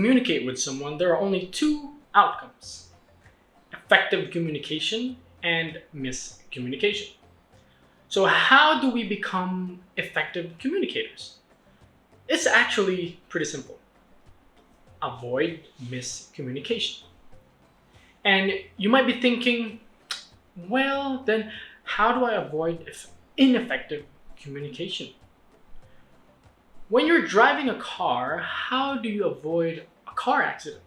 communicate with someone, there are only two outcomes: effective communication and miscommunication. So how do we become effective communicators? It's actually pretty simple. Avoid miscommunication. And you might be thinking, well, then how do I avoid ineffective communication? When you're driving a car, how do you avoid a car accident?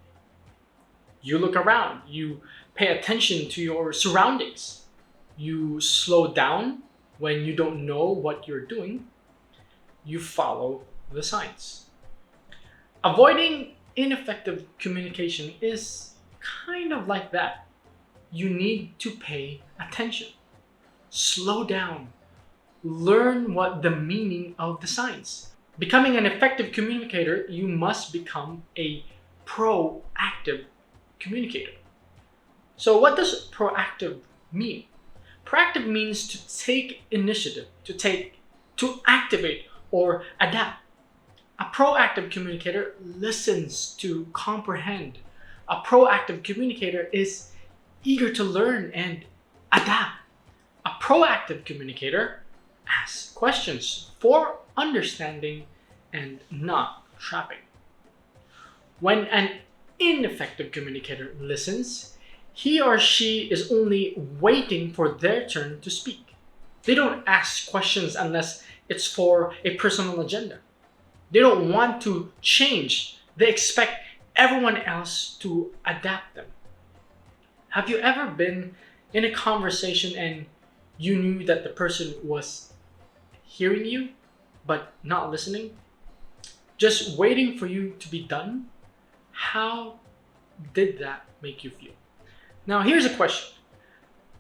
You look around, you pay attention to your surroundings, you slow down when you don't know what you're doing, you follow the signs. Avoiding ineffective communication is kind of like that. You need to pay attention, slow down, learn what the meaning of the signs. Becoming an effective communicator, you must become a proactive communicator. So what does proactive mean? Proactive means to take initiative, to activate or adapt. A proactive communicator listens to comprehend. A proactive communicator is eager to learn and adapt. A proactive communicator asks questions for understanding and not trapping. When an ineffective communicator listens, he or she is only waiting for their turn to speak. They don't ask questions unless it's for a personal agenda. They don't want to change. They expect everyone else to adapt them. Have you ever been in a conversation and you knew that the person was hearing you but not listening? Just waiting for you to be done? How did that make you feel? Now, here's a question.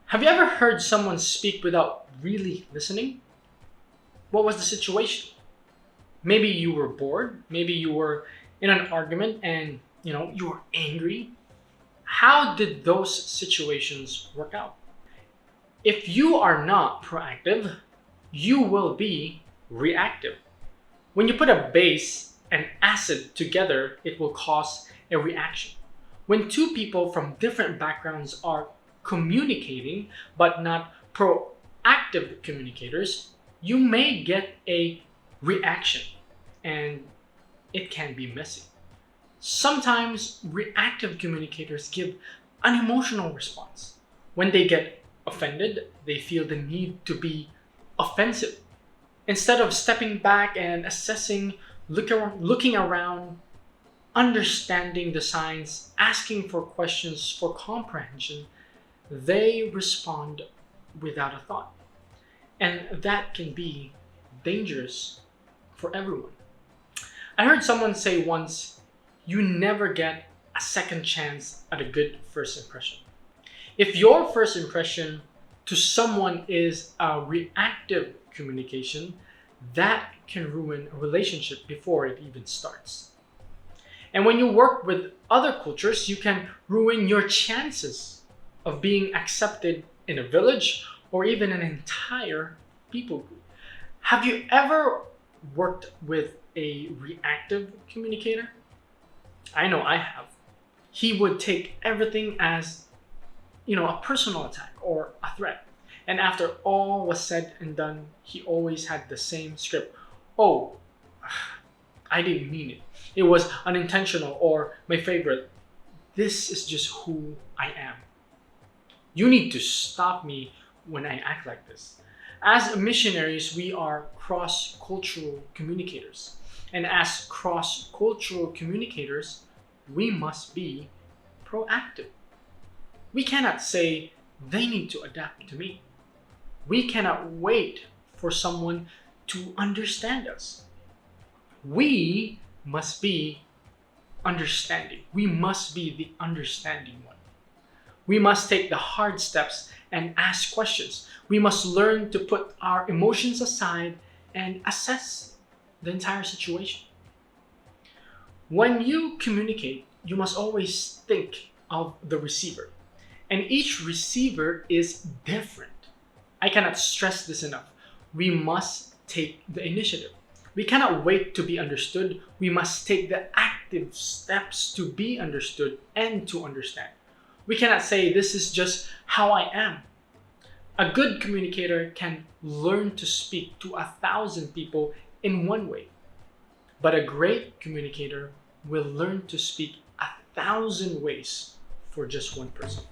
Have you ever heard someone speak without really listening? What was the situation? Maybe you were bored. Maybe you were in an argument and you were angry. How did those situations work out? If you are not proactive, you will be reactive. When you put a base and acid together, it will cause a reaction. When two people from different backgrounds are communicating but not proactive communicators, you may get a reaction and it can be messy. Sometimes reactive communicators give an emotional response. When they get offended, they feel the need to be offensive. Instead of stepping back and assessing, looking around, understanding the signs, asking for questions for comprehension, they respond without a thought. And that can be dangerous for everyone. I heard someone say once, you never get a second chance at a good first impression. If your first impression to someone is a reactive communication, that can ruin a relationship before it even starts. And when you work with other cultures, you can ruin your chances of being accepted in a village or even an entire people group. Have you ever worked with a reactive communicator? I know I have. He would take everything as, a personal attack or a threat. And after all was said and done, he always had the same script. Oh, I didn't mean it. It was unintentional, or my favorite, this is just who I am. You need to stop me when I act like this. As missionaries, we are cross-cultural communicators. And as cross-cultural communicators, we must be proactive. We cannot say, they need to adapt to me. We cannot wait for someone to understand us. We must be understanding. We must be the understanding one. We must take the hard steps and ask questions. We must learn to put our emotions aside and assess the entire situation. When you communicate, you must always think of the receiver. And each receiver is different. I cannot stress this enough. We must take the initiative. We cannot wait to be understood. We must take the active effective steps to be understood and to understand. We cannot say this is just how I am. A good communicator can learn to speak to 1,000 people in one way, but a great communicator will learn to speak 1,000 ways for just one person.